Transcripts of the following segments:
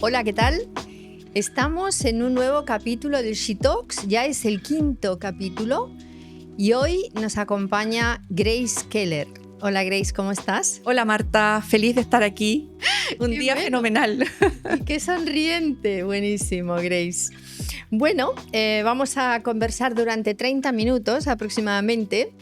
Hola, ¿qué tal? Estamos en un nuevo capítulo del She Talks, ya es el 5º capítulo y hoy nos acompaña Grace Keller. Hola Grace, ¿cómo estás? Hola Marta, feliz de estar aquí. Un Qué día bueno. fenomenal. Y qué sonriente, buenísimo Grace. Bueno, vamos a conversar durante 30 minutos aproximadamente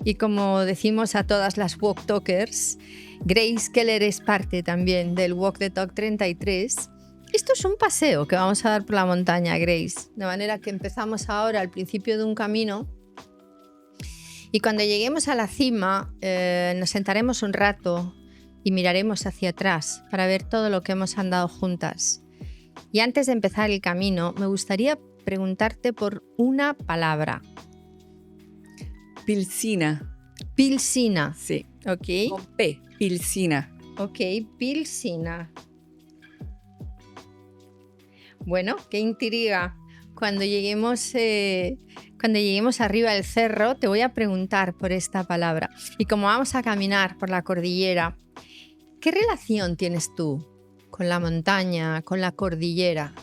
y como decimos a todas las Walk Talkers, Grace Keller es parte también del Walk the Talk 33. Esto es un paseo que vamos a dar por la montaña, Grace, de manera que empezamos ahora al principio de un camino y cuando lleguemos a la cima nos sentaremos un rato y miraremos hacia atrás para ver todo lo que hemos andado juntas. Y antes de empezar el camino, me gustaría preguntarte por una palabra. Pilsina. Pilsina. Sí. Ok. Con P. Pilsina. Ok, Pilsina. Bueno, qué intriga. Cuando lleguemos arriba del cerro, te voy a preguntar por esta palabra. Y como vamos a caminar por la cordillera, ¿qué relación tienes tú con la montaña, con la cordillera?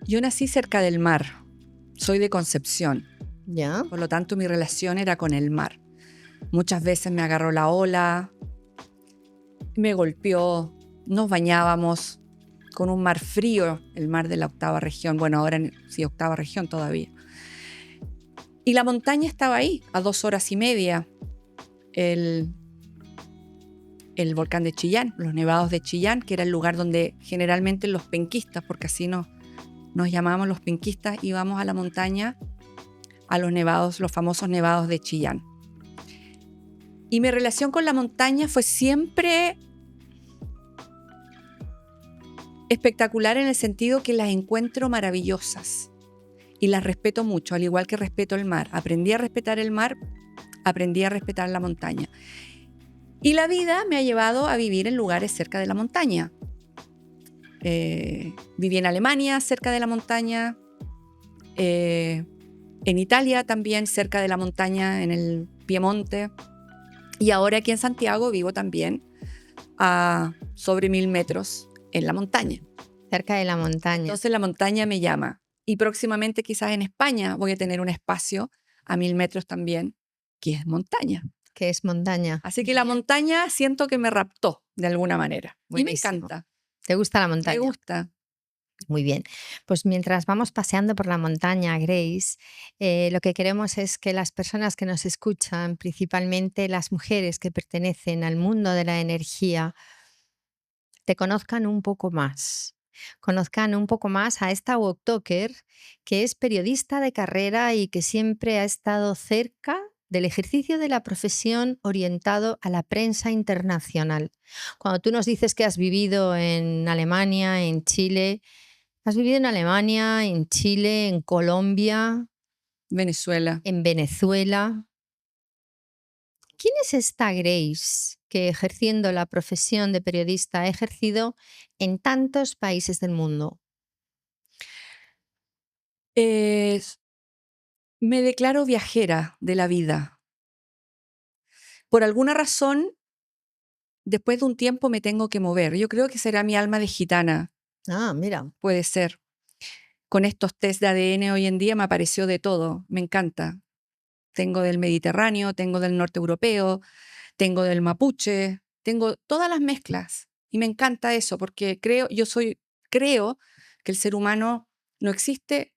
Yo nací cerca del mar. Soy de Concepción. ¿Ya? Por lo tanto, mi relación era con el mar. Muchas veces me agarró la ola, me golpeó, nos bañábamos con un mar frío, el mar de la 8ª región. Bueno, ahora sí, 8ª región todavía. Y la montaña estaba ahí, a 2 horas y media. El volcán de Chillán, los nevados de Chillán, que era el lugar donde generalmente los penquistas, porque así nos llamábamos los penquistas, íbamos a la montaña, a los nevados, los famosos nevados de Chillán. Y mi relación con la montaña fue siempre espectacular en el sentido que las encuentro maravillosas y las respeto mucho, al igual que respeto el mar. Aprendí a respetar el mar, aprendí a respetar la montaña. Y la vida me ha llevado a vivir en lugares cerca de la montaña. Viví en Alemania, cerca de la montaña, en Italia también, cerca de la montaña, en el Piemonte. Y ahora aquí en Santiago vivo también a sobre 1000 metros en la montaña. Cerca de la montaña. Entonces la montaña me llama. Y próximamente quizás en España voy a tener un espacio a 1000 metros también, que es montaña. Que es montaña. Así que la montaña siento que me raptó de alguna manera. Buenísimo. Y me encanta. ¿Te gusta la montaña? Me gusta. Muy bien. Pues mientras vamos paseando por la montaña, Grace, lo que queremos es que las personas que nos escuchan, principalmente las mujeres que pertenecen al mundo de la energía, te conozcan un poco más. Conozcan un poco más a esta Walk Talker que es periodista de carrera y que siempre ha estado cerca del ejercicio de la profesión orientado a la prensa internacional. Cuando tú nos dices que has vivido en Alemania, en Chile, has vivido en Alemania, en Chile, en Colombia, Venezuela. en Venezuela. ¿Quién es esta Grace que ejerciendo la profesión de periodista ha ejercido en tantos países del mundo? Me declaro viajera de la vida. Por alguna razón, después de un tiempo me tengo que mover. Yo creo que será mi alma de gitana. Ah, mira. Puede ser. Con estos test de ADN hoy en día me apareció de todo. Me encanta. Tengo del Mediterráneo, tengo del norte europeo, tengo del mapuche, tengo todas las mezclas. Y me encanta eso porque creo que el ser humano no existe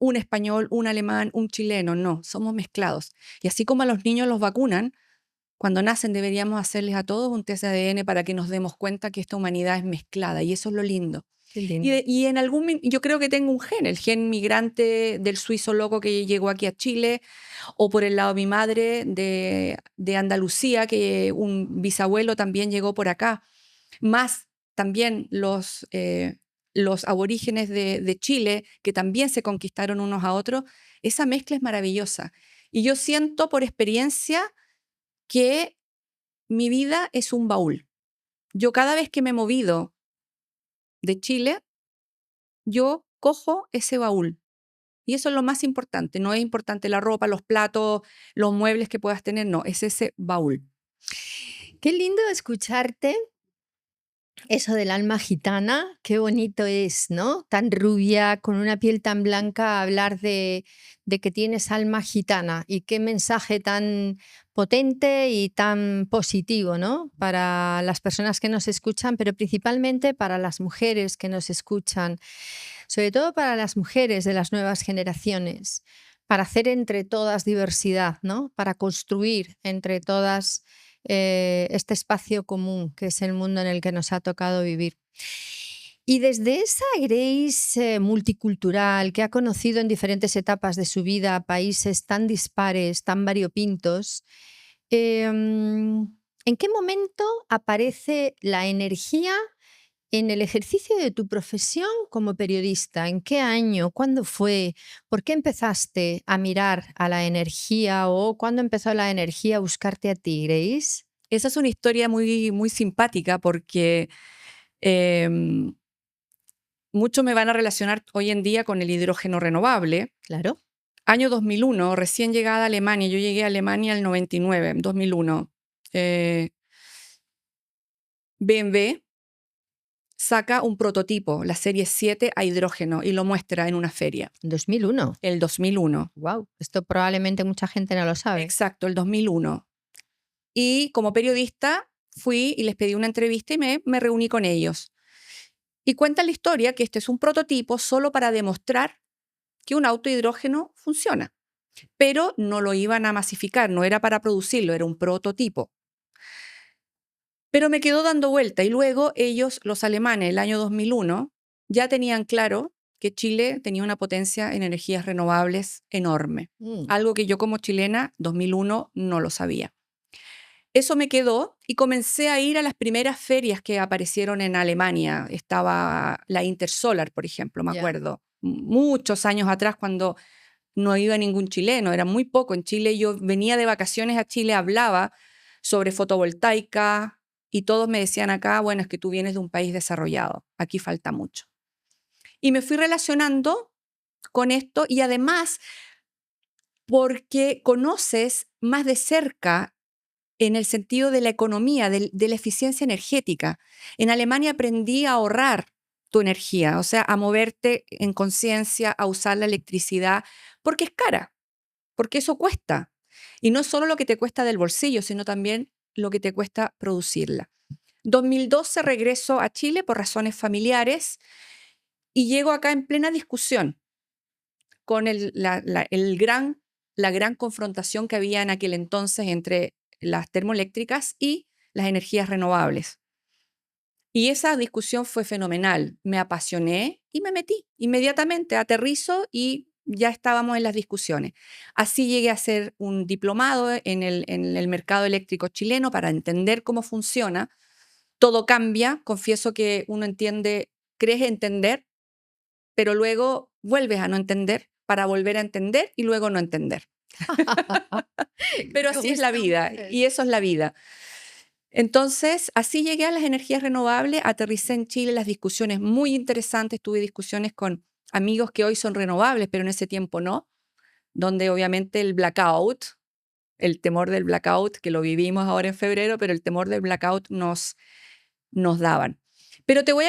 un español, un alemán, un chileno, no, somos mezclados. Y así como a los niños los vacunan, cuando nacen deberíamos hacerles a todos un test de ADN para que nos demos cuenta que esta humanidad es mezclada y eso es lo lindo. Qué lindo. Y yo creo que tengo un gen, el gen migrante del suizo loco que llegó aquí a Chile, o por el lado de mi madre de Andalucía, que un bisabuelo también llegó por acá, más también los aborígenes de Chile, que también se conquistaron unos a otros. Esa mezcla es maravillosa. Y yo siento por experiencia que mi vida es un baúl. Yo cada vez que me he movido de Chile, yo cojo ese baúl. Y eso es lo más importante. No es importante la ropa, los platos, los muebles que puedas tener, no, es ese baúl. Qué lindo escucharte Eso del alma gitana, qué bonito es, ¿no? Tan rubia, con una piel tan blanca, hablar de que tienes alma gitana y qué mensaje tan potente y tan positivo, ¿no? Para las personas que nos escuchan, pero principalmente para las mujeres que nos escuchan, sobre todo para las mujeres de las nuevas generaciones, para hacer entre todas diversidad, ¿no? Para construir entre todas este espacio común que es el mundo en el que nos ha tocado vivir. Y desde esa Grace multicultural que ha conocido en diferentes etapas de su vida países tan dispares, tan variopintos, ¿en qué momento aparece la energía en el ejercicio de tu profesión como periodista? ¿En qué año? ¿Cuándo fue? ¿Por qué empezaste a mirar a la energía o cuándo empezó la energía a buscarte a ti, Grace? Esa es una historia muy, muy simpática porque em, muchos me van a relacionar hoy en día con el hidrógeno renovable. Claro. Año 2001, recién llegada a Alemania. Yo llegué a Alemania en el 99, 2001. Eh, BMW saca un prototipo, la serie 7 a hidrógeno, y lo muestra en una feria. 2001. El 2001. Wow, esto probablemente mucha gente no lo sabe. Exacto, el 2001. Y como periodista fui y les pedí una entrevista y me reuní con ellos. Y cuentan la historia que este es un prototipo solo para demostrar que un auto hidrógeno funciona, pero no lo iban a masificar, no era para producirlo, era un prototipo. Pero me quedó dando vuelta y luego ellos, los alemanes, el año 2001, ya tenían claro que Chile tenía una potencia en energías renovables enorme, algo que yo como chilena, 2001, no lo sabía. Eso me quedó y comencé a ir a las primeras ferias que aparecieron en Alemania. Estaba la Intersolar, por ejemplo, me Ya. acuerdo, muchos años atrás cuando no iba ningún chileno, era muy poco. En Chile yo venía de vacaciones a Chile, hablaba sobre fotovoltaica y todos me decían acá, bueno, es que tú vienes de un país desarrollado, aquí falta mucho. Y me fui relacionando con esto y además porque conoces más de cerca en el sentido de la economía, de la eficiencia energética. En Alemania aprendí a ahorrar tu energía, o sea, a moverte en conciencia, a usar la electricidad, porque es cara, porque eso cuesta. Y no solo lo que te cuesta del bolsillo, sino también lo que te cuesta producirla. 2012 regreso a Chile por razones familiares y llego acá en plena discusión con la gran confrontación que había en aquel entonces entre las termoeléctricas y las energías renovables. Y esa discusión fue fenomenal. Me apasioné y me metí. Inmediatamente aterrizo y ya estábamos en las discusiones. Así llegué a hacer un diplomado en el mercado eléctrico chileno para entender cómo funciona. Todo cambia. Confieso que uno entiende, crees entender, pero luego vuelves a no entender para volver a entender y luego no entender. Pero Me así es la gusta vida mucho y eso. eso es la vida. Entonces, así llegué a las energías renovables, aterricé en Chile, las discusiones muy interesantes, tuve discusiones con amigos que hoy son renovables, pero en ese tiempo no, donde obviamente el blackout, el temor del blackout, que lo vivimos ahora en febrero, pero el temor del blackout nos daban. Pero te voy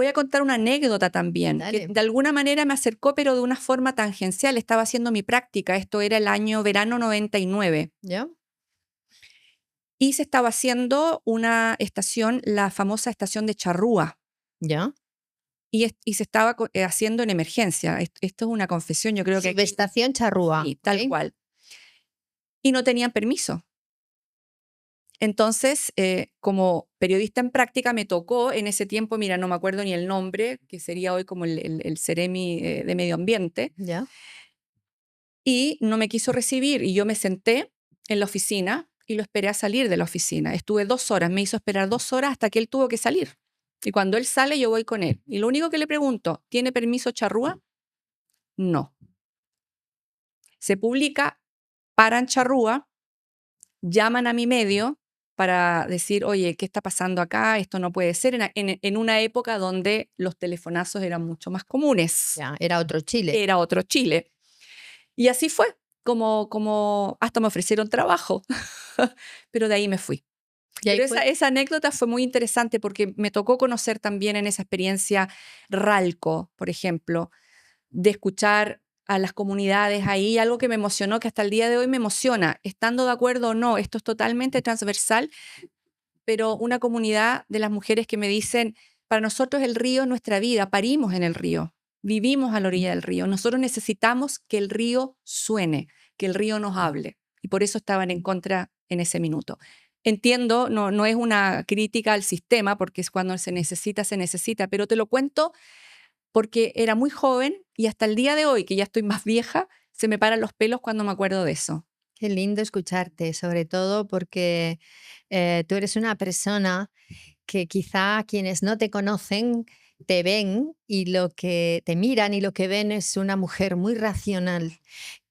a contar una anécdota también, que Dale. de alguna manera me acercó, pero de una forma tangencial. Estaba haciendo mi práctica, esto era el año verano 99, ¿Ya? y se estaba haciendo una estación, la famosa estación de Charrúa, ¿Ya? y se estaba haciendo en emergencia. Esto es una confesión, yo creo que aquí, Subestación Charrúa, sí, ¿ok? tal cual. Y no tenían permiso. Entonces, como periodista en práctica, me tocó en ese tiempo, mira, no me acuerdo ni el nombre, que sería hoy como el Ceremi de Medio Ambiente, ¿Ya? y no me quiso recibir. Y yo me senté en la oficina y lo esperé a salir de la oficina. Estuve 2 horas, me hizo esperar 2 horas hasta que él tuvo que salir. Y cuando él sale, yo voy con él. Y lo único que le pregunto, ¿tiene permiso Charrúa? No. Se publica, paran Charrúa, llaman a mi medio para decir, oye, ¿qué está pasando acá? Esto no puede ser, en una época donde los telefonazos eran mucho más comunes. Ya, era otro Chile. Era otro Chile. Y así fue, como hasta me ofrecieron trabajo, pero de ahí me fui. Y ahí Pero fue. esa anécdota fue muy interesante porque me tocó conocer también en esa experiencia Ralco, por ejemplo, de escuchar a las comunidades ahí, algo que me emocionó, que hasta el día de hoy me emociona, estando de acuerdo o no, esto es totalmente transversal, pero una comunidad de las mujeres que me dicen, para nosotros el río es nuestra vida, parimos en el río, vivimos a la orilla del río, nosotros necesitamos que el río suene, que el río nos hable, y por eso estaban en contra en ese minuto. Entiendo, no es una crítica al sistema, porque es cuando se necesita, pero te lo cuento porque era muy joven y hasta el día de hoy, que ya estoy más vieja, se me paran los pelos cuando me acuerdo de eso. Qué lindo escucharte, sobre todo porque tú eres una persona que quizá quienes no te conocen te ven y lo que te miran y lo que ven es una mujer muy racional,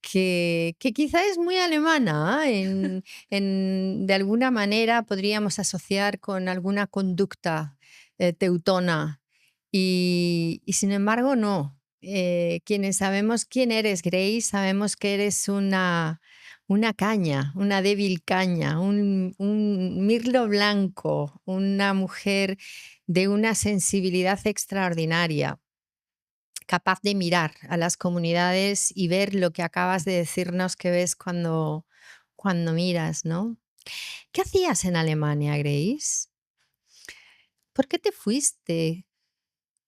que quizá es muy alemana, de alguna manera podríamos asociar con alguna conducta teutona y sin embargo no. Quienes sabemos quién eres, Grace, sabemos que eres una caña, una débil caña, un mirlo blanco, una mujer de una sensibilidad extraordinaria, capaz de mirar a las comunidades y ver lo que acabas de decirnos que ves cuando miras, ¿no? ¿Qué hacías en Alemania, Grace? ¿Por qué te fuiste?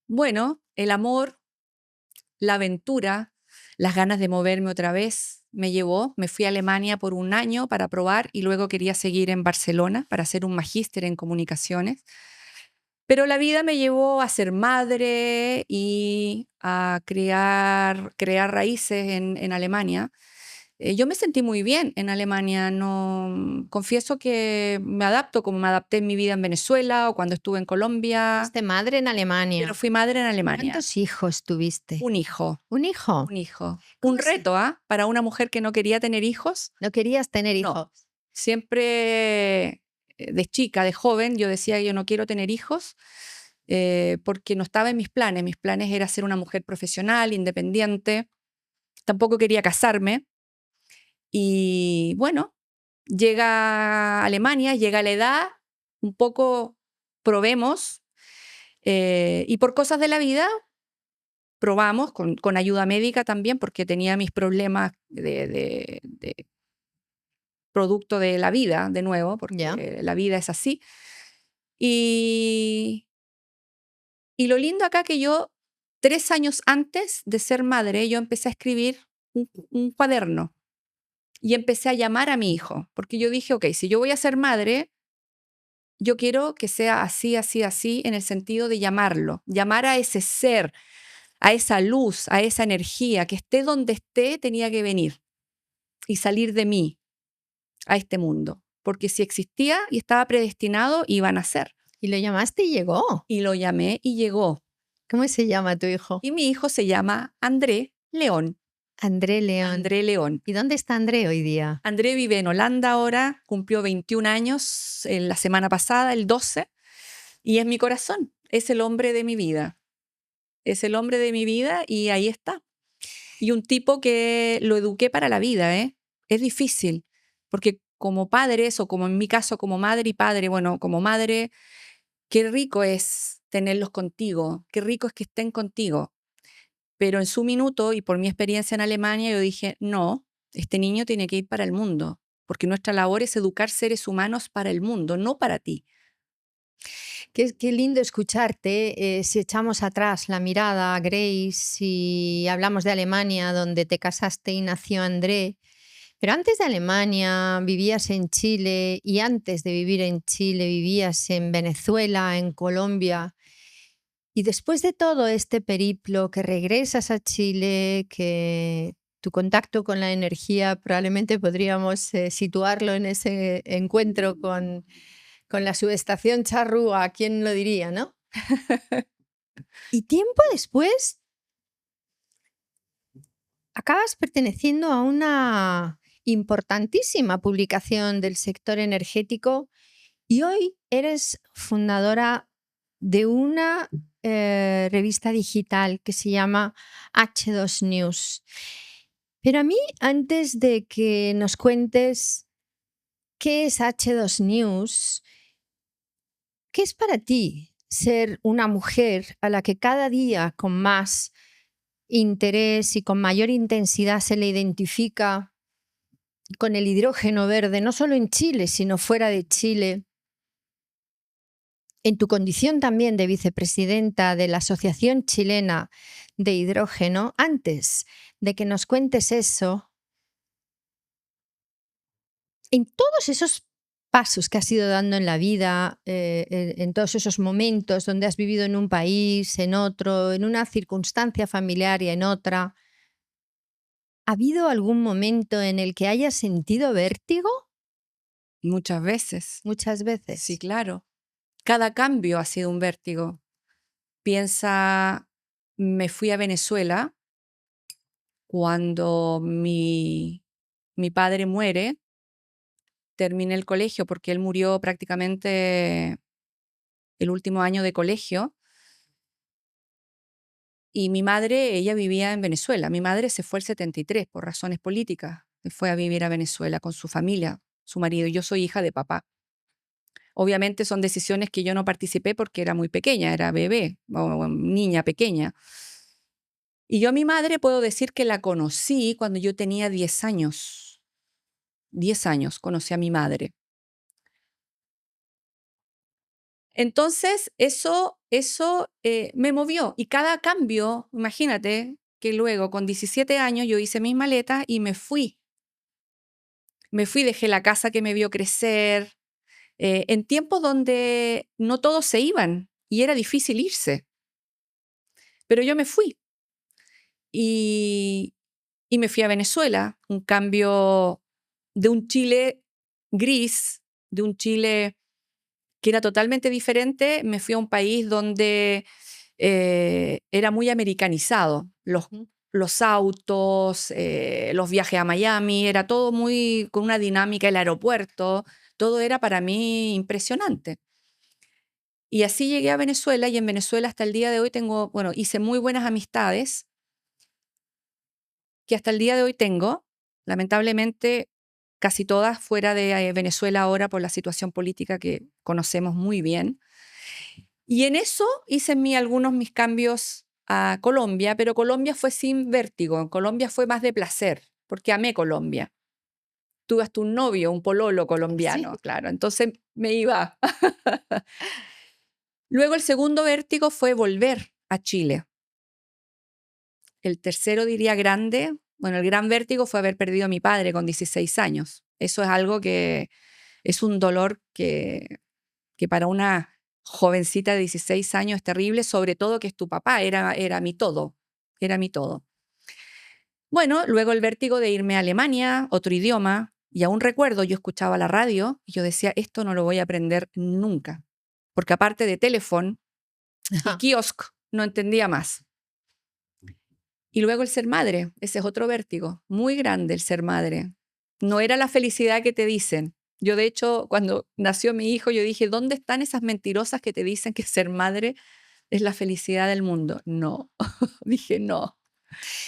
Bueno, el amor, la aventura, las ganas de moverme otra vez me llevó. Me fui a Alemania por un año para probar y luego quería seguir en Barcelona para hacer un magíster en comunicaciones. Pero la vida me llevó a ser madre y a crear raíces en Alemania. Yo me sentí muy bien en Alemania. No, confieso que me adapto como me adapté en mi vida en Venezuela o cuando estuve en Colombia, Fuiste madre en pero Alemania. fui madre en Alemania. ¿Cuántos hijos tuviste? Un hijo, ¿Un hijo? un hijo. Un ¿Cómo se? reto, ¿ah? Para una mujer que no quería tener hijos. ¿No querías tener No, hijos? siempre de chica, de joven, yo decía yo no quiero tener hijos porque no estaba en mis planes. Mis planes era ser una mujer profesional, independiente. Tampoco quería casarme. Y bueno, llega a Alemania, llega la edad, un poco probemos y por cosas de la vida probamos con ayuda médica también porque tenía mis problemas de producto de la vida, de nuevo, Ya. porque la vida es así. Y, y lo lindo acá que yo, 3 años antes de ser madre, yo empecé a escribir un cuaderno y empecé a llamar a mi hijo, porque yo dije, ok, si yo voy a ser madre, yo quiero que sea así, así, así, en el sentido de llamarlo, llamar a ese ser, a esa luz, a esa energía, que esté donde esté, tenía que venir y salir de mí a este mundo, porque si existía y estaba predestinado, iba a nacer. Y lo llamaste y llegó. Y lo llamé y llegó. ¿Cómo se llama tu hijo? Y mi hijo se llama André León. André León. André León. ¿Y dónde está André hoy día? André vive en Holanda ahora, cumplió 21 años la semana pasada, el 12, y es mi corazón, es el hombre de mi vida. Es el hombre de mi vida y ahí está. Y un tipo que lo eduqué para la vida, ¿eh? Es difícil, porque como padres, o como en mi caso, como madre y padre, bueno, como madre, qué rico es tenerlos contigo, qué rico es que estén contigo. Pero en su minuto y por mi experiencia en Alemania, yo dije, no, este niño tiene que ir para el mundo, porque nuestra labor es educar seres humanos para el mundo, no para ti. Qué lindo escucharte. Si echamos atrás la mirada, Grace, y hablamos de Alemania, donde te casaste y nació André. Pero antes de Alemania vivías en Chile y antes de vivir en Chile vivías en Venezuela, en Colombia. Y después de todo este periplo que regresas a Chile, que tu contacto con la energía probablemente podríamos situarlo en ese encuentro con la subestación charrúa, ¿quién lo diría, no? Y tiempo después acabas perteneciendo a una importantísima publicación del sector energético y hoy eres fundadora de una revista digital que se llama H2 News. Pero a mí, antes de que nos cuentes qué es H2 News ¿Qué es para ti ser una mujer a la que cada día con más interés y con mayor intensidad se le identifica con el hidrógeno verde, no solo en Chile, sino fuera de Chile? En tu condición también de vicepresidenta de la Asociación Chilena de Hidrógeno, antes de que nos cuentes eso, en todos esos pasos que has ido dando en la vida, en todos esos momentos donde has vivido en un país, en otro, en una circunstancia familiar y en otra, ¿ha habido algún momento en el que hayas sentido vértigo? Muchas veces. Muchas Sí, veces. claro. Cada cambio ha sido un vértigo. Piensa, me fui a Venezuela cuando mi padre muere, terminé el colegio porque él murió prácticamente el último año de colegio. Y mi madre, ella vivía en Venezuela. Mi madre se fue el 73 por razones políticas. Se fue a vivir a Venezuela con su familia, su marido. Yo soy hija de papá. Obviamente son decisiones que yo no participé porque era muy pequeña, era bebé o niña pequeña. Y yo a mi madre puedo decir que la conocí cuando yo tenía 10 años. 10 años conocí a mi madre. Entonces, eso me movió. Y cada cambio, imagínate que luego con 17 años yo hice mis maletas y me fui. Me fui, dejé la casa que me vio crecer, en tiempos donde no todos se iban y era difícil irse. Pero yo me fui y, y me fui a Venezuela, un cambio de un Chile gris, de un Chile que era totalmente diferente. Me fui a un país donde era muy americanizado. Ujú. Los autos, los viajes a Miami, era todo muy con una dinámica, el aeropuerto, todo era para mí impresionante. Y así llegué a Venezuela y en Venezuela hasta el día de hoy tengo, bueno, hice muy buenas amistades que hasta el día de hoy tengo, lamentablemente casi todas fuera de Venezuela ahora por la situación política que conocemos muy bien. Y en eso hice en mí algunos mis cambios a Colombia, pero Colombia fue sin vértigo, en Colombia fue más de placer, porque amé Colombia. Tuve hasta un novio, un pololo colombiano, Sí. claro, entonces me iba. Luego el segundo vértigo fue volver a Chile. El tercero diría grande, bueno, el gran vértigo fue haber perdido a mi padre con 16 años. Eso es algo que es un dolor que para una jovencita de 16 años es terrible, sobre todo que es tu papá, era mi todo, era mi todo. Bueno, luego el vértigo de irme a Alemania, otro idioma, y aún recuerdo, yo escuchaba la radio y yo decía, esto no lo voy a aprender nunca, porque aparte de teléfono y Ajá. kiosk, no entendía más. Y luego el ser madre, ese es otro vértigo, muy grande el ser madre. No era la felicidad que te dicen. Yo, de hecho, cuando nació mi hijo, yo dije, ¿dónde están esas mentirosas que te dicen que ser madre es la felicidad del mundo? No, dije no.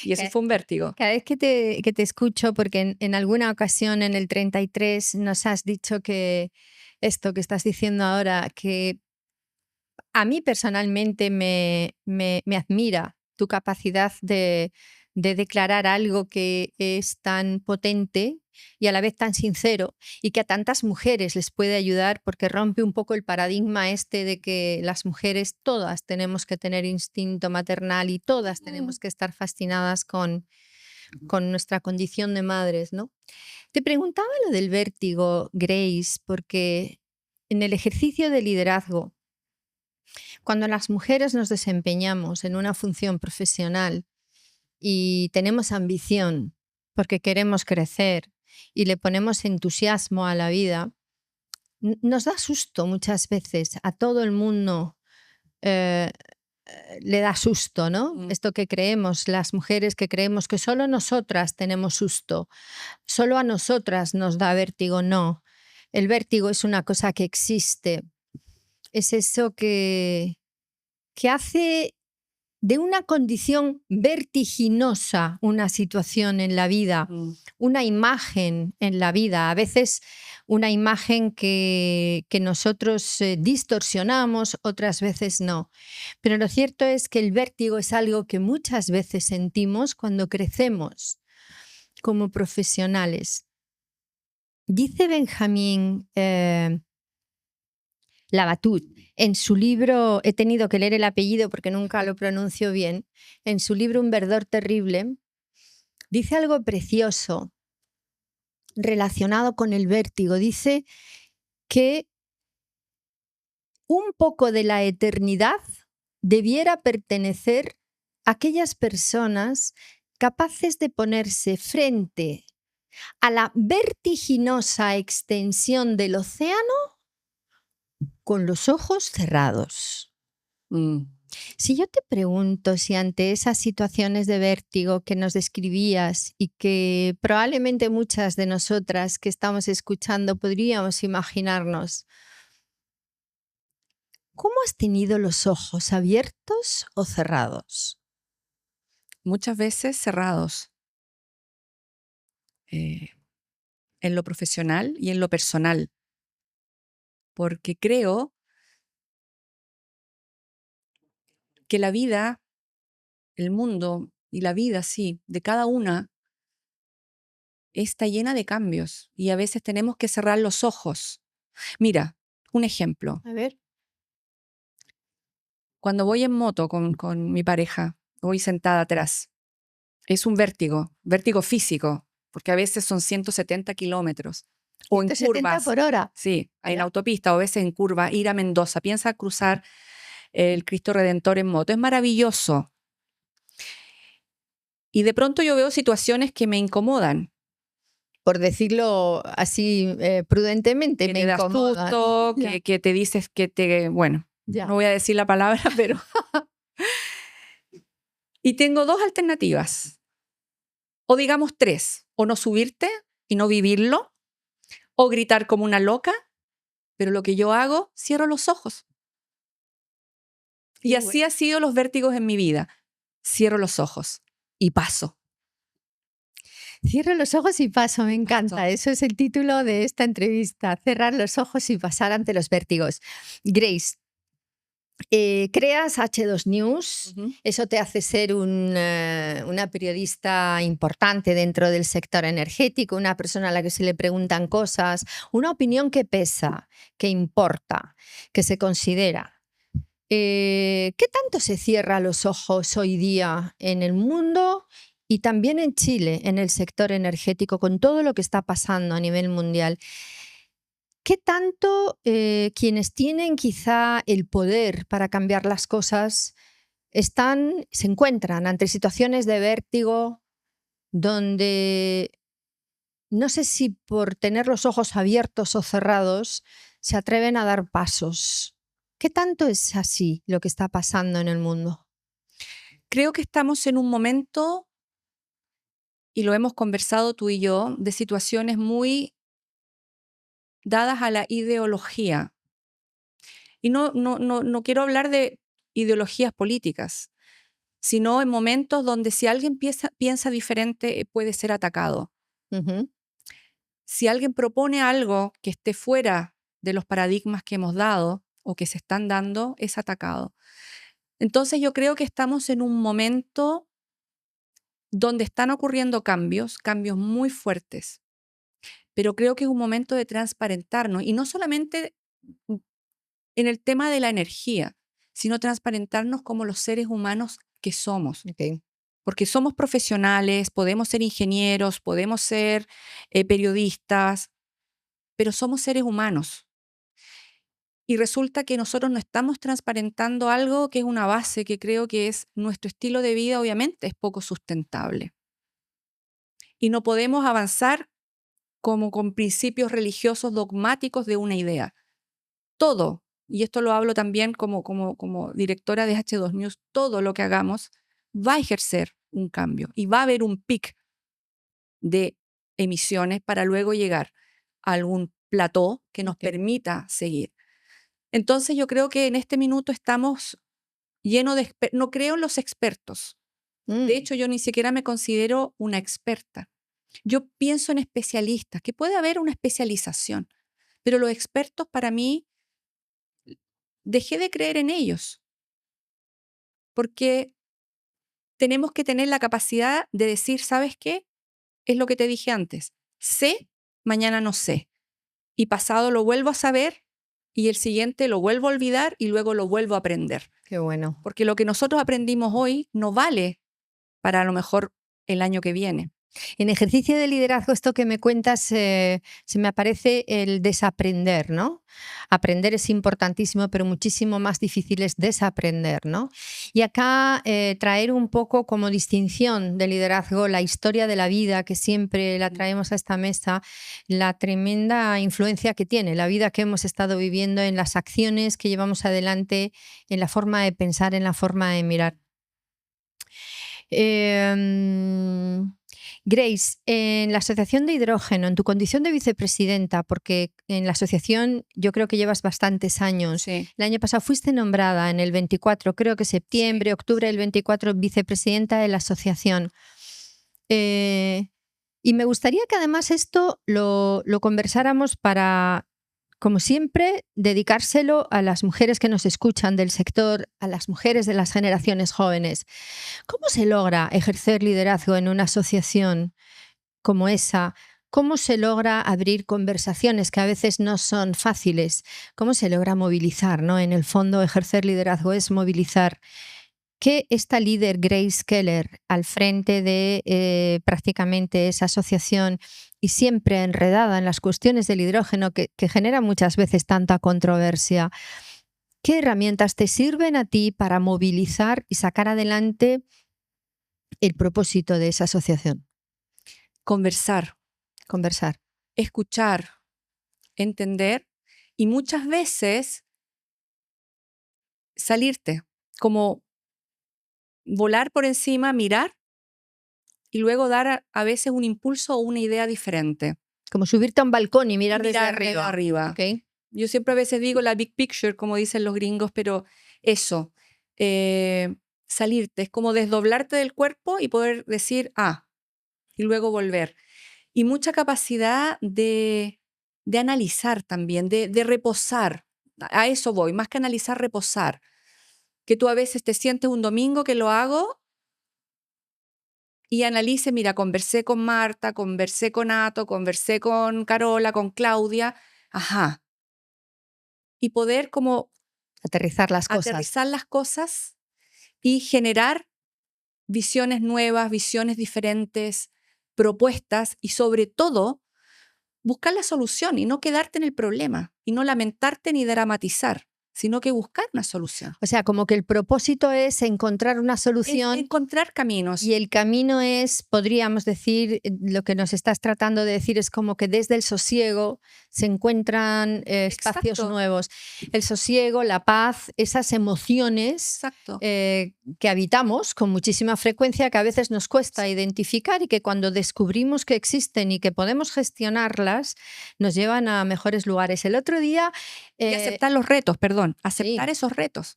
Y eso Ca- fue un vértigo. Cada vez que te escucho, porque en alguna ocasión en el 33 nos has dicho que esto que estás diciendo ahora, que a mí personalmente me admira tu capacidad de declarar algo que es tan potente y a la vez tan sincero y que a tantas mujeres les puede ayudar porque rompe un poco el paradigma este de que las mujeres todas tenemos que tener instinto maternal y todas tenemos que estar fascinadas con nuestra condición de madres, ¿no? Te preguntaba lo del vértigo, Grace, porque en el ejercicio de liderazgo, cuando las mujeres nos desempeñamos en una función profesional y tenemos ambición porque queremos crecer y le ponemos entusiasmo a la vida, nos da susto muchas veces. A todo el mundo eh, le da susto, ¿no? Mm. Esto que creemos, las mujeres que creemos que solo nosotras tenemos susto, solo a nosotras nos da vértigo. No, el vértigo es una cosa que existe, es eso que hace de una condición vertiginosa una situación en la vida, Mm. una imagen en la vida. A veces una imagen que nosotros distorsionamos, otras veces no. Pero lo cierto es que el vértigo es algo que muchas veces sentimos cuando crecemos como profesionales. Dice Benjamín Labatut en su libro, he tenido que leer el apellido porque nunca lo pronuncio bien, en su libro Un verdor terrible, dice algo precioso relacionado con el vértigo. Dice que un poco de la eternidad debiera pertenecer a aquellas personas capaces de ponerse frente a la vertiginosa extensión del océano con los ojos cerrados. Si yo te pregunto si ante esas situaciones de vértigo que nos describías y que probablemente muchas de nosotras que estamos escuchando podríamos imaginarnos, ¿cómo has tenido los ojos abiertos o cerrados? Muchas veces cerrados, en lo profesional y en lo personal, porque creo que la vida, el mundo y la vida, sí, de cada una está llena de cambios y a veces tenemos que cerrar los ojos. Mira, un ejemplo. A ver. Cuando voy en moto con mi pareja, voy sentada atrás. Es un vértigo físico, porque a veces son 170 kilómetros. O en 170 curvas. por hora. Sí, en Ya. autopista o a veces en curva, ir a Mendoza. Piensa cruzar el Cristo Redentor en moto. Es maravilloso. Y de pronto yo veo situaciones que me incomodan. Por decirlo así prudentemente, Que me te da incomoda. susto, Ya. que te dices que te... Bueno, Ya. no voy a decir la palabra, pero... Y tengo dos alternativas. O digamos tres. O no subirte y no vivirlo. O gritar como una loca. Pero lo que yo hago, cierro los ojos. Y Qué así han sido los vértigos en mi vida. Cierro los ojos y paso. Cierro los ojos y paso, me encanta. Paso. Eso es el título de esta entrevista, cerrar los ojos y pasar ante los vértigos. Grace, creas H2 News, eso te hace ser una periodista importante dentro del sector energético, una persona a la que se le preguntan cosas, una opinión que pesa, que importa, que se considera. ¿Qué tanto se cierra los ojos hoy día en el mundo y también en Chile, en el sector energético, con todo lo que está pasando a nivel mundial? ¿Qué tanto quienes tienen quizá el poder para cambiar las cosas se encuentran ante situaciones de vértigo donde no sé si por tener los ojos abiertos o cerrados se atreven a dar pasos? ¿Qué tanto es así lo que está pasando en el mundo? Creo que estamos en un momento, y lo hemos conversado tú y yo, de situaciones muy dadas a la ideología. Y no quiero hablar de ideologías políticas, sino en momentos donde si alguien piensa diferente puede ser atacado. Ujú. Si alguien propone algo que esté fuera de los paradigmas que hemos dado o que se están dando, es atacado. Entonces yo creo que estamos en un momento donde están ocurriendo cambios muy fuertes, pero creo que es un momento de transparentarnos y no solamente en el tema de la energía, sino transparentarnos como los seres humanos que somos. Ok. Porque somos profesionales, podemos ser ingenieros, podemos ser periodistas, pero somos seres humanos. Y resulta que nosotros no estamos transparentando algo que es una base, que creo que es nuestro estilo de vida, obviamente es poco sustentable. Y no podemos avanzar como con principios religiosos dogmáticos de una idea. Todo, y esto lo hablo también como directora de H2 News, todo lo que hagamos va a ejercer un cambio y va a haber un pic de emisiones para luego llegar a algún plató que nos permita seguir. Entonces yo creo que en este minuto estamos llenos de... No creo en los expertos. De hecho, yo ni siquiera me considero una experta. Yo pienso en especialistas, que puede haber una especialización, pero los expertos para mí dejé de creer en ellos, porque tenemos que tener la capacidad de decir, ¿sabes qué? Es lo que te dije antes. Sé, mañana no sé. Y pasado lo vuelvo a saber y el siguiente lo vuelvo a olvidar y luego lo vuelvo a aprender. Qué bueno. Porque lo que nosotros aprendimos hoy no vale para a lo mejor el año que viene. En ejercicio de liderazgo, esto que me cuentas, se me aparece el desaprender, ¿no? Aprender es importantísimo, pero muchísimo más difícil es desaprender, ¿no? Y acá traer un poco como distinción de liderazgo la historia de la vida, que siempre la traemos a esta mesa, la tremenda influencia que tiene la vida que hemos estado viviendo en las acciones que llevamos adelante, en la forma de pensar, en la forma de mirar. Grace, en la Asociación de Hidrógeno, en tu condición de vicepresidenta, porque en la asociación yo creo que llevas bastantes años. Sí. El año pasado fuiste nombrada en el 24, creo que septiembre, octubre del 24, vicepresidenta de la asociación. Y me gustaría que además esto lo conversáramos para, como siempre, dedicárselo a las mujeres que nos escuchan del sector, a las mujeres de las generaciones jóvenes. ¿Cómo se logra ejercer liderazgo en una asociación como esa? ¿Cómo se logra abrir conversaciones que a veces no son fáciles? ¿Cómo se logra movilizar, ¿no? En el fondo, ejercer liderazgo es movilizar. ¿Qué esta líder Grace Keller al frente de prácticamente esa asociación y siempre enredada en las cuestiones del hidrógeno que genera muchas veces tanta controversia? ¿Qué herramientas te sirven a ti para movilizar y sacar adelante el propósito de esa asociación? Conversar, escuchar, entender y muchas veces salirte, como volar por encima, mirar y luego dar a veces un impulso o una idea diferente. Como subirte a un balcón y mirar desde Desde arriba. Okay. Yo siempre a veces digo la big picture, como dicen los gringos, pero eso, salirte, es como desdoblarte del cuerpo y poder decir, y luego volver. Y mucha capacidad de analizar también, de reposar. A eso voy, más que analizar, reposar. Que tú a veces te sientes un domingo que lo hago y analice, mira, conversé con Marta, conversé con Ato, conversé con Carola, con Claudia, y poder como aterrizar las cosas y generar visiones nuevas, visiones diferentes, propuestas y sobre todo buscar la solución y no quedarte en el problema y no lamentarte ni dramatizar, sino que buscar una solución. O sea, como que el propósito es encontrar una solución. Encontrar caminos. Y el camino es, podríamos decir, lo que nos estás tratando de decir es como que desde el sosiego se encuentran espacios nuevos. El sosiego, la paz, esas emociones que habitamos con muchísima frecuencia, que a veces nos cuesta identificar y que cuando descubrimos que existen y que podemos gestionarlas, nos llevan a mejores lugares. El otro día... y aceptar los retos, aceptar esos retos.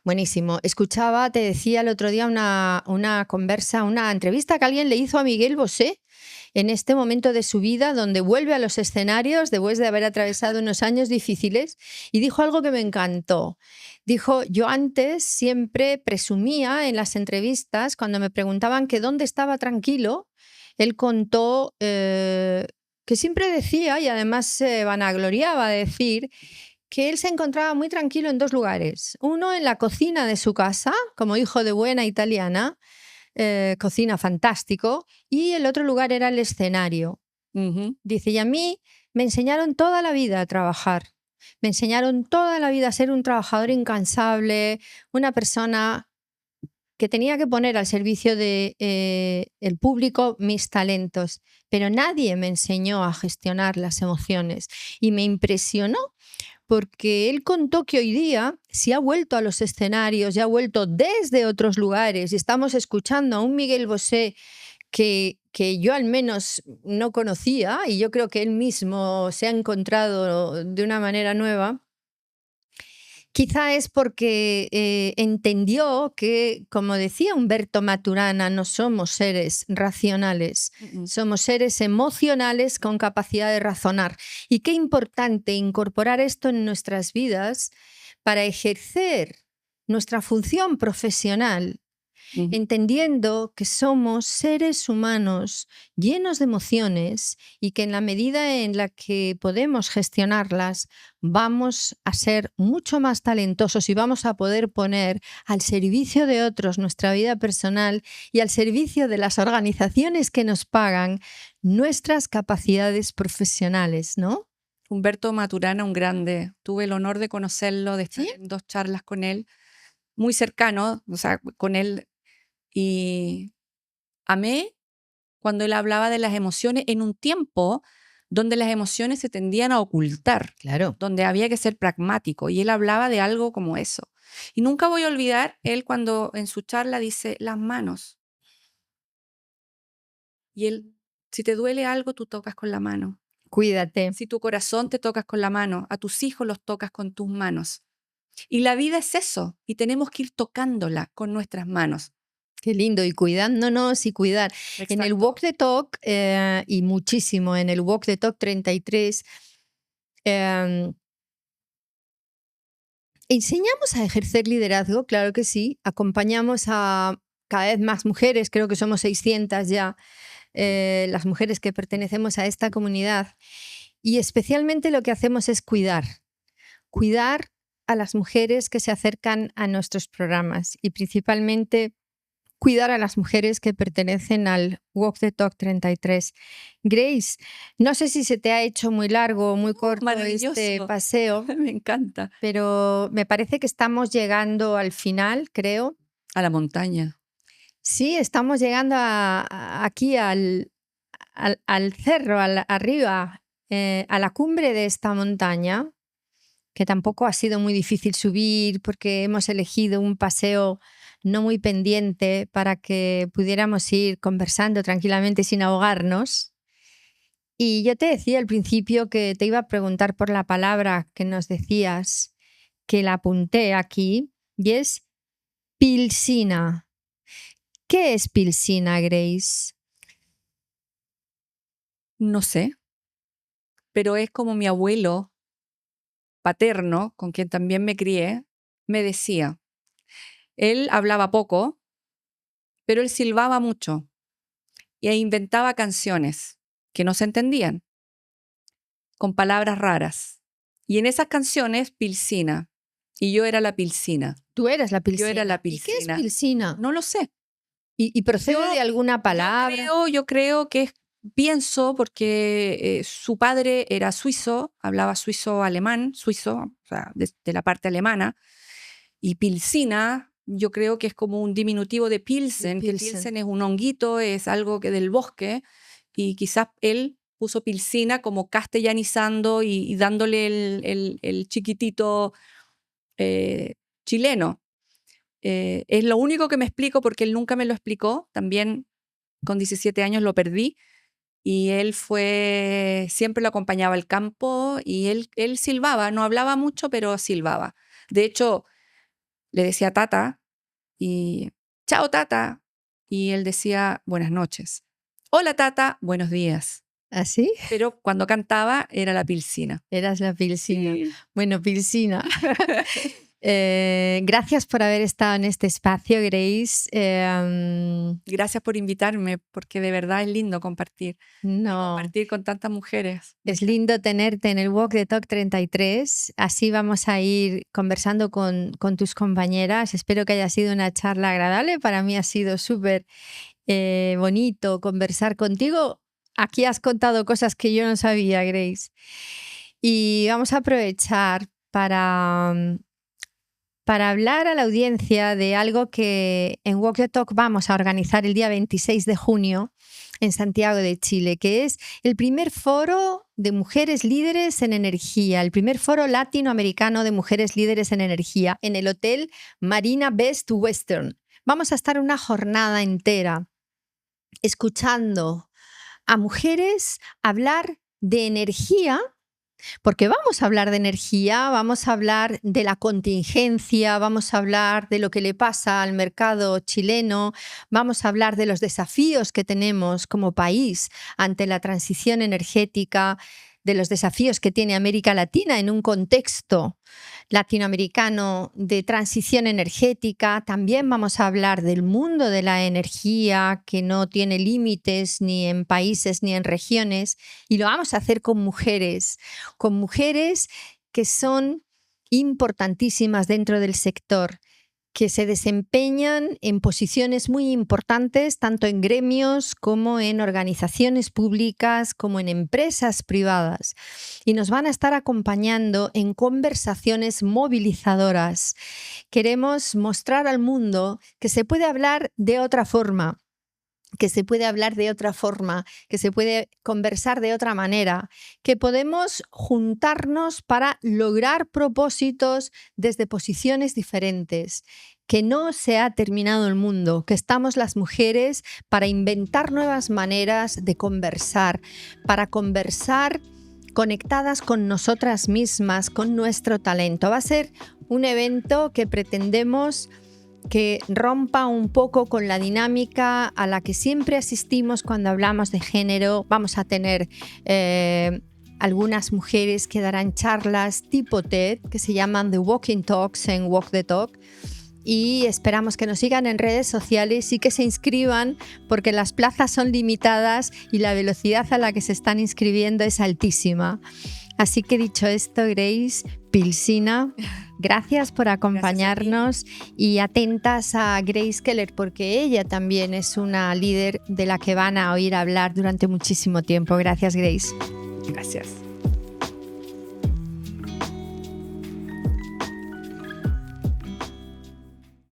Buenísimo. Escuchaba, te decía el otro día una entrevista que alguien le hizo a Miguel Bosé en este momento de su vida donde vuelve a los escenarios después de haber atravesado unos años difíciles y dijo algo que me encantó. Dijo, yo antes siempre presumía en las entrevistas cuando me preguntaban que dónde estaba tranquilo, él contó que siempre decía, y además se vanagloriaba de decir, que él se encontraba muy tranquilo en dos lugares. Uno en la cocina de su casa, como hijo de buena italiana, cocina fantástico, y el otro lugar era el escenario. Dice, y a mí me enseñaron toda la vida a trabajar. Me enseñaron toda la vida a ser un trabajador incansable, una persona que tenía que poner al servicio de el público mis talentos, pero nadie me enseñó a gestionar las emociones y me impresionó porque él contó que hoy día si ha vuelto a los escenarios y ha vuelto desde otros lugares y estamos escuchando a un Miguel Bosé que yo al menos no conocía y yo creo que él mismo se ha encontrado de una manera nueva. Quizá es porque entendió que, como decía Humberto Maturana, no somos seres racionales, somos seres emocionales con capacidad de razonar. Y qué importante incorporar esto en nuestras vidas para ejercer nuestra función profesional, entendiendo que somos seres humanos llenos de emociones y que en la medida en la que podemos gestionarlas, vamos a ser mucho más talentosos y vamos a poder poner al servicio de otros nuestra vida personal y al servicio de las organizaciones que nos pagan nuestras capacidades profesionales, ¿no? Humberto Maturana, un grande. Tuve el honor de conocerlo, de estar ¿Sí? en 2 charlas con él, muy cercano, o sea, con él, y amé cuando él hablaba de las emociones en un tiempo donde las emociones se tendían a ocultar, Claro. donde había que ser pragmático, y él hablaba de algo como eso. Y nunca voy a olvidar, él cuando en su charla dice, las manos. Y él, si te duele algo, tú tocas con la mano. Cuídate. Si tu corazón te tocas con la mano, a tus hijos los tocas con tus manos. Y la vida es eso, y tenemos que ir tocándola con nuestras manos. Qué lindo, y cuidándonos y cuidar. En el Exacto. Walk the Talk, y muchísimo, en el Walk the Talk 33, em, enseñamos a ejercer liderazgo, claro que sí. Acompañamos a cada vez más mujeres, creo que somos 600 ya, las mujeres que pertenecemos a esta comunidad. Y especialmente lo que hacemos es cuidar a las mujeres que se acercan a nuestros programas y principalmente cuidar a las mujeres que pertenecen al Walk the Talk 33. Grace, no sé si se te ha hecho muy largo o muy corto este Maravilloso. paseo, Me encanta. pero me parece que estamos llegando al final, creo. A la montaña. Sí, estamos llegando aquí al cerro, arriba, a la cumbre de esta montaña, que tampoco ha sido muy difícil subir porque hemos elegido un paseo no muy pendiente para que pudiéramos ir conversando tranquilamente sin ahogarnos. Y yo te decía al principio que te iba a preguntar por la palabra que nos decías, que la apunté aquí, y es pilsina. ¿Qué es pilsina, Grace? No sé, pero es como mi abuelo paterno, con quien también me crié, me decía. Él hablaba poco, pero él silbaba mucho e inventaba canciones que no se entendían, con palabras raras. Y en esas canciones, pilsina. Y yo era la pilsina. Tú eras la Yo era pilsina. la ¿Y qué es pilsina. pilsina? No lo sé. ¿Y procede Yo- de alguna palabra? Yo creo que pienso porque su padre era suizo, hablaba suizo-alemán, suizo, o sea, de la parte alemana, y pilsina, yo creo que es como un diminutivo de pilsen, que Pilsen. pilsen es un honguito, es algo que del bosque, y quizás él puso pilsina como castellanizando y dándole el chiquitito chileno. Es lo único que me explico porque él nunca me lo explicó. También con 17 años lo perdí y él siempre lo acompañaba al campo y él silbaba, no hablaba mucho, pero silbaba. De hecho, le decía tata y chao tata y él decía buenas noches. Hola tata, buenos días. ¿Así? Pero cuando cantaba era la pilsina. Eras la pilsina. Sí. Bueno, pilsina. Gracias por haber estado en este espacio, Grace. Gracias por invitarme, porque de verdad es lindo compartir. Y No, compartir con tantas mujeres. es lindo tenerte en el Walk the Talk 33. Así vamos a ir conversando con tus compañeras. Espero que haya sido una charla agradable. Para mí ha sido súper bonito conversar contigo. Aquí has contado cosas que yo no sabía, Grace. Y vamos a aprovechar para hablar a la audiencia de algo que en Walk the Talk vamos a organizar el día 26 de junio en Santiago de Chile, que es el primer foro de mujeres líderes en energía, el primer foro latinoamericano de mujeres líderes en energía en el Hotel Marina Best Western. Vamos a estar una jornada entera escuchando a mujeres hablar de energía porque vamos a hablar de energía, vamos a hablar de la contingencia, vamos a hablar de lo que le pasa al mercado chileno, vamos a hablar de los desafíos que tenemos como país ante la transición energética, de los desafíos que tiene América Latina en un contexto latinoamericano de transición energética. También vamos a hablar del mundo de la energía, que no tiene límites ni en países ni en regiones, y lo vamos a hacer con mujeres que son importantísimas dentro del sector, que se desempeñan en posiciones muy importantes, tanto en gremios como en organizaciones públicas, como en empresas privadas. Y nos van a estar acompañando en conversaciones movilizadoras. Queremos mostrar al mundo que se puede hablar de otra forma, que se puede hablar de otra forma, que se puede conversar de otra manera, que podemos juntarnos para lograr propósitos desde posiciones diferentes, que no se ha terminado el mundo, que estamos las mujeres para inventar nuevas maneras de conversar, para conversar conectadas con nosotras mismas, con nuestro talento. Va a ser un evento que pretendemos que rompa un poco con la dinámica a la que siempre asistimos cuando hablamos de género. Vamos a tener algunas mujeres que darán charlas tipo TED, que se llaman The Walking Talks en Walk the Talk, y esperamos que nos sigan en redes sociales y que se inscriban, porque las plazas son limitadas y la velocidad a la que se están inscribiendo es altísima. Así que dicho esto, Grace, Pilsina, gracias por acompañarnos y atentas a Grace Keller, porque ella también es una líder de la que van a oír hablar durante muchísimo tiempo. Gracias, Grace. Gracias.